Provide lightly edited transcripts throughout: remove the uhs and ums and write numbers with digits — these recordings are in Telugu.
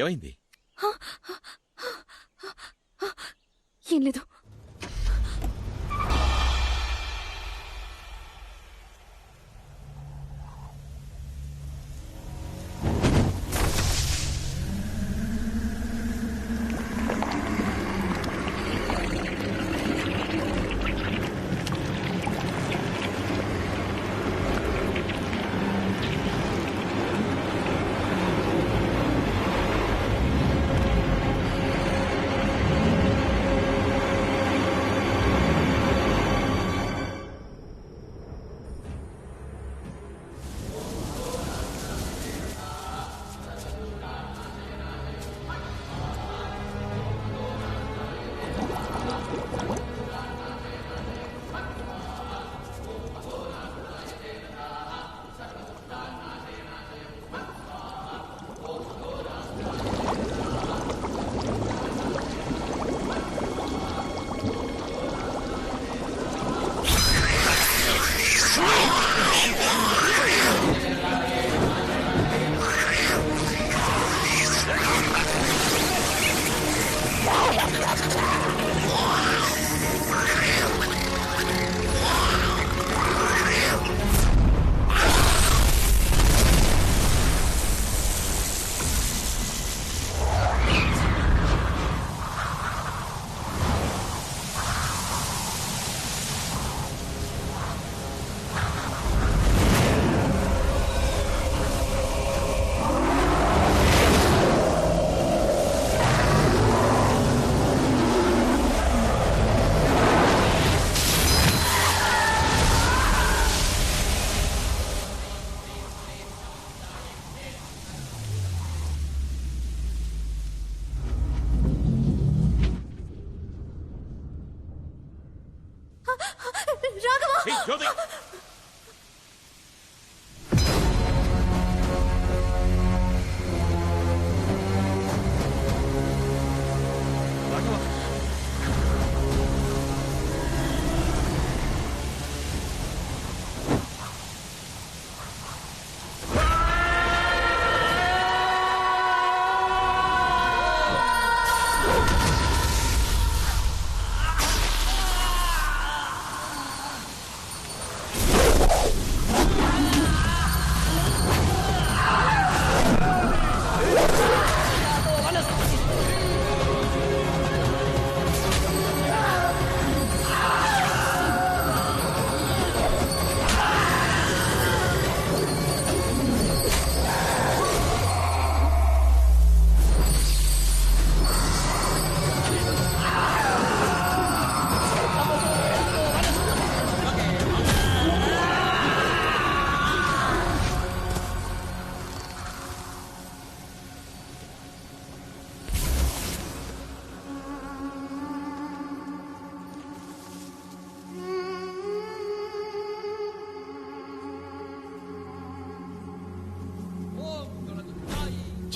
ఏమైంది? ఏం లేదు.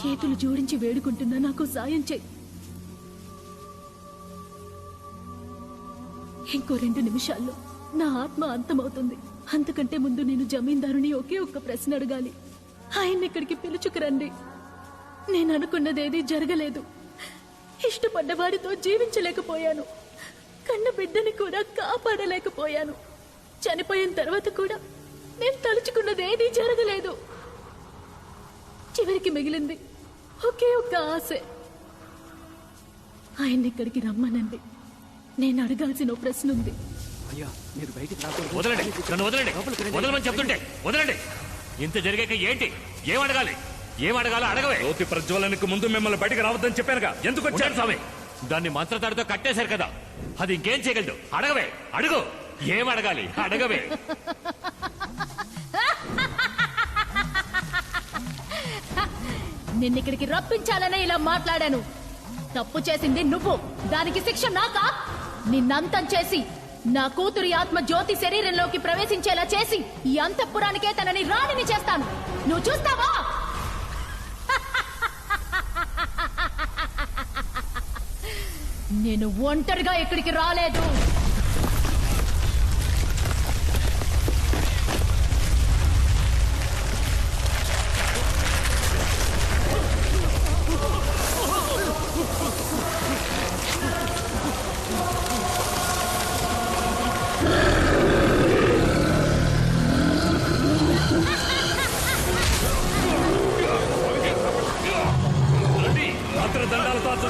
చేతులు జోడించి వేడుకుంటున్నా, నాకు సాయం చెయ్యి. ఇంకో 2 నిమిషాల్లో నా ఆత్మ అంతమవుతుంది. అంతకంటే ముందు నేను జమీందారుని ఒకే ఒక్క ప్రశ్న అడగాలి. ఆయన్ని ఇక్కడికి పిలుచుకురండి. నేను అనుకున్నదేదీ జరగలేదు. ఇష్టపడ్డ వారితో జీవించలేకపోయాను. కన్న బిడ్డని కూడా కాపాడలేకపోయాను. చనిపోయిన తర్వాత కూడా నేను తలుచుకున్నదేదీ జరగలేదు. చివరికి మిగిలింది ఒకే ఒక్క ఆశ. ఆయన్ని ఇక్కడికి రమ్మనండి. నేను అడగాల్సిన ప్రశ్న ఉంది. వదలండి, నన్ను వదలండి. వదలమని చెప్తుంటే వదలండి. ఇంత జరిగాక ఏంటి? ఏమడగాలో అడగవే. జ్యోతి ప్రజ్వలనకు ముందు మిమ్మల్ని బయటకు రావద్దని చెప్పానుగా. ఎందుకు వచ్చారు స్వామి? దాన్ని మంత్రతాడితో కట్టేశారు కదా, అది ఇంకేం చేయగలదు? అడగవే, అడుగు. ఏమడగాలి అడగవే. నిన్నిక్కడికి రప్పించాలనే ఇలా మాట్లాడాను. తప్పు చేసింది నువ్వు, దానికి శిక్ష నాకా? నిన్నంతం చేసి నా కూతురి ఆత్మ జ్యోతి శరీరంలోకి ప్రవేశించేలా చేసి ఈ అంతఃపురానికే తనని రాణిని చేస్తాను. నువ్వు చూస్తావా? నేను ఒంటరిగా ఇక్కడికి రాలేదు.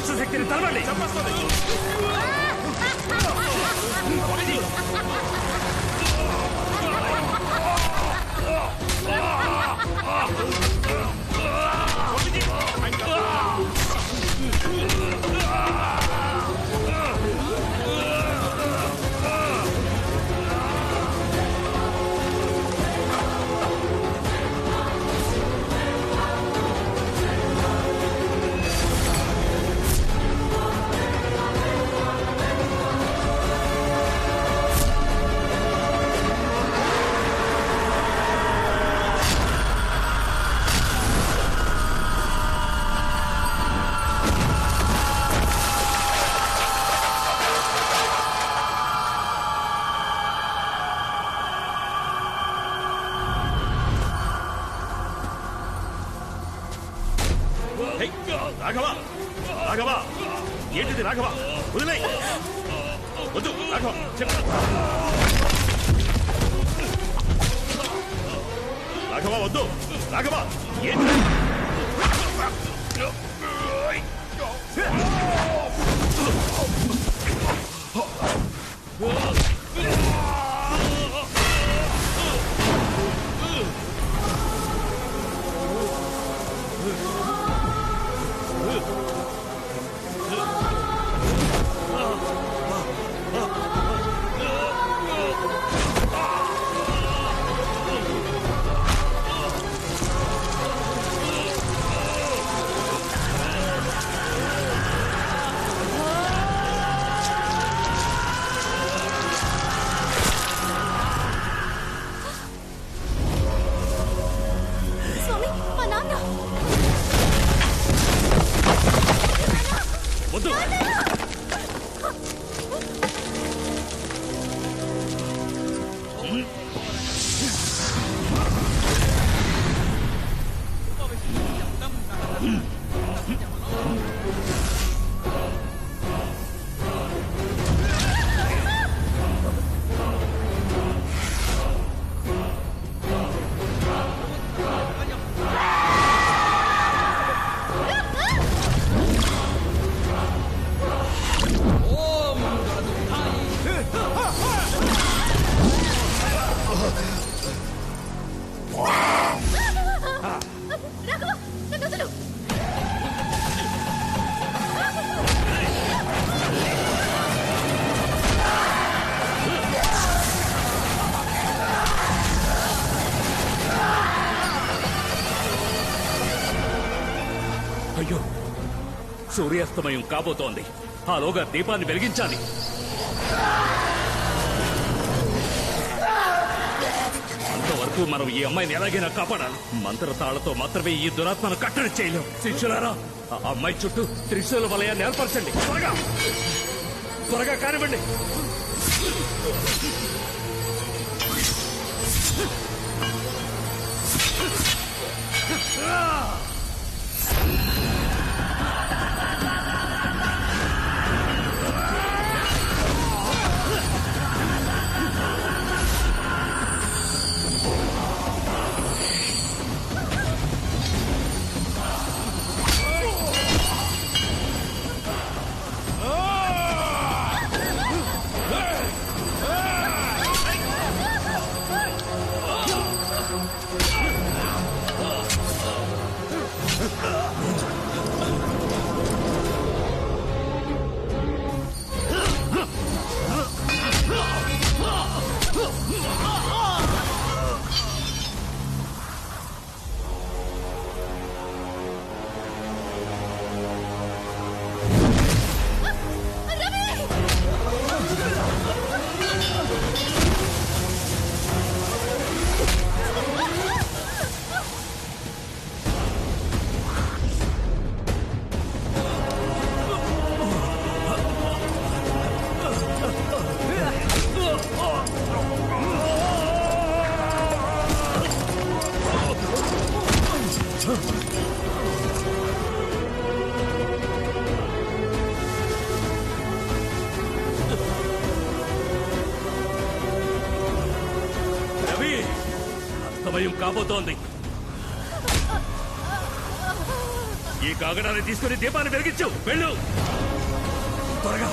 దుష్ట శక్తిని తలవండి. రాఘవ రాఘవ ఏంటిది రాఘవ వదిలే వద్దు రాఘవ రాఘవ వద్దు రాఘవ ఏంటి వద్దు అయ్యో, సూర్యాస్తమయం కాబోతోంది. ఆలోగా దీపాన్ని వెలిగించాలి. అంతవరకు మనం ఈ అమ్మాయిని ఎలాగైనా కాపాడాలి. మంత్రతాళ్లతో మాత్రమే ఈ దురాత్మను కట్టడి చేయలేం. శిష్యులారా, ఆ అమ్మాయి చుట్టూ త్రిశూల వలయాన్ని ఏర్పరచండి. త్వరగా త్వరగా కానివ్వండి. రవి, అస్తమయం కాబోతోంది. ఈ కాగడాన్ని తీసుకుని దీపాన్ని వెలిగించు. వెళ్ళు త్వరగా.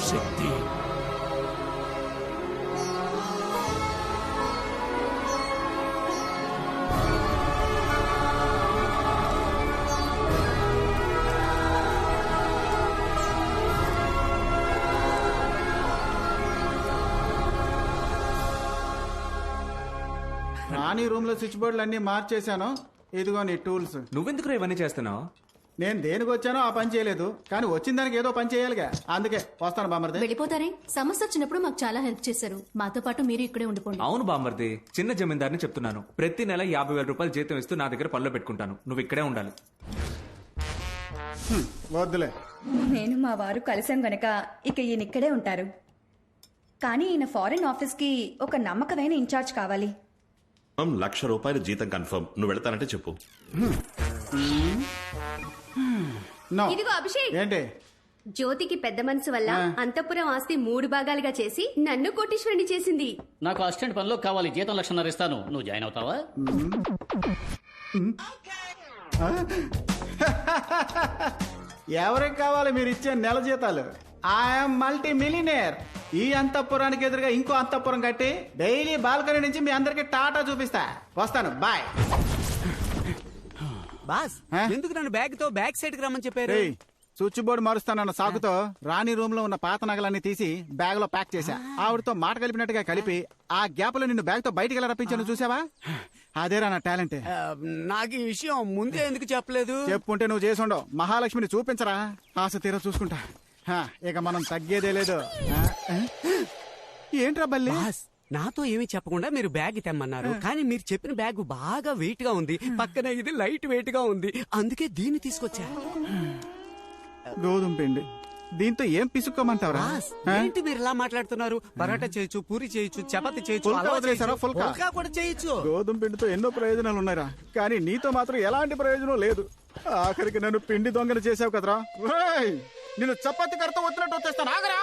శక్తి. రాణి రూమ్ లో స్విచ్ బోర్డులు అన్ని మార్చేశాను. ఇదిగో నీ టూల్స్. నువ్వెందుకు ఇవన్నీ చేస్తున్నావు? నేను దేనికి వచ్చానో ఆ పని చేయలేదు, కానీ వచ్చిన దానికి ఏదో పని చేయాలిగా, అందుకే వస్తాను బామర్ది. వెళ్ళిపోతారే? సమస్య వచ్చినప్పుడు మాకు చాలా హెల్ప్ చేశారు. మాతో పాటు మీరు ఇక్కడే ఉండిపోండి. అవును బామ్మర్ది, చిన్న జమీందారిని చెప్తున్నాను. ప్రతి నెల 50,000 రూపాయలు జీతం ఇస్తూ నా దగ్గర పనిలో పెట్టుకుంటాను. నువ్వు ఇక్కడే ఉండాలి. వద్దులే. నేను మా వారు కలిసాం గనక ఇక ఈయన ఇక్కడే ఉంటారు. కానీ ఈయన ఫారెన్ ఆఫీస్ కి ఒక నమ్మకమైన ఇన్ఛార్జ్ కావాలి. ₹1,00,000 జీతం కన్ఫర్మ్. నువ్వు వెళ్తానంటే చెప్పు. నో. ఇదిగో అభిషేక్, ఏంటి? జ్యోతికి పెద్ద మనసు వల్ల అంతఃపురం ఆస్తి 3 భాగాలుగా చేసి నన్ను కోటీశ్వరుని చేసింది. నాకు అసిస్టెంట్ పనిలో కావాలి, జీతం 1,00,000 ఇస్తాను. నువ్వు జాయిన్ అవుతావా? ఎవరికి కావాలి మీరు ఇచ్చే నెల జీతాలు? I'm multi millionaire. ఈ అంతఃపురానికి ఎదురుగా ఇంకో అంతఃపురం కట్టి డైలీ బాల్కనీ నుంచి మీ అందరికి టాటా చూపిస్తా. వస్తాను, బాయ్. బాస్, ఎందుకు నన్ను బ్యాగ్ తో బ్యాక్ సైడ్ కి రమ్మని చెప్పారు? స్విచ్ బోర్డు మారుస్తానన్న సాకుతో రాణి రూమ్ లో ఉన్న పాత నగలన్నీ తీసి బ్యాగ్ లో ప్యాక్ చేశా. ఆవిడతో మాట కలిపినట్టుగా కలిపి ఆ గ్యాప్ లో నిన్ను బ్యాగ్ తో బయటికి ఎలా రప్పించాను చూసావా? అదేరా నా టాలెంట్. నాకు ఈ విషయం ముందే ఎందుకు చెప్పలేదు? చెప్పుంటే నువ్వు చేసుండవు. మహాలక్ష్మిని చూపించరా, ఆశ తీర చూసుకుంటా. ఇక మనం తగ్గేదే లేదు. ఏంట్రా బల్లి? నాతో ఏమీ చెప్పకుండా మీరు బ్యాగ్ తెమ్మన్నారు, కానీ మీరు చెప్పిన బ్యాగ్ బాగా వెయిట్ గా ఉంది, పక్కన ఇది లైట్ వెయిట్ గా ఉంది, అందుకే దీన్ని తీసుకొచ్చా. గోధుమ పిండి దీంతో ఏం పిసుక్కోమంటావరా? బాస్, ఏంటి మీరు ఇలా మాట్లాడుతున్నారు? పరాటా చేయొచ్చు, పూరి చేయొచ్చు, చపాతి చేయొచ్చు, ఫుల్కా హల్వా వదిలేసారా? చేయొచ్చు, ఫుల్కా? ఫుల్కా కూడా చేయొచ్చు. గోధుమ పిండితో ఎన్నో ప్రయోజనాలు ఉన్నాయిరా, కానీ నీతో మాత్రం ఎలాంటి ప్రయోజనం లేదు. ఆఖరికి నన్ను పిండి దొంగను చేసావు కదరా. నిన్ను చపాతి కడతా వచ్చినట్టు వచ్చేస్తాను. ఆగరా.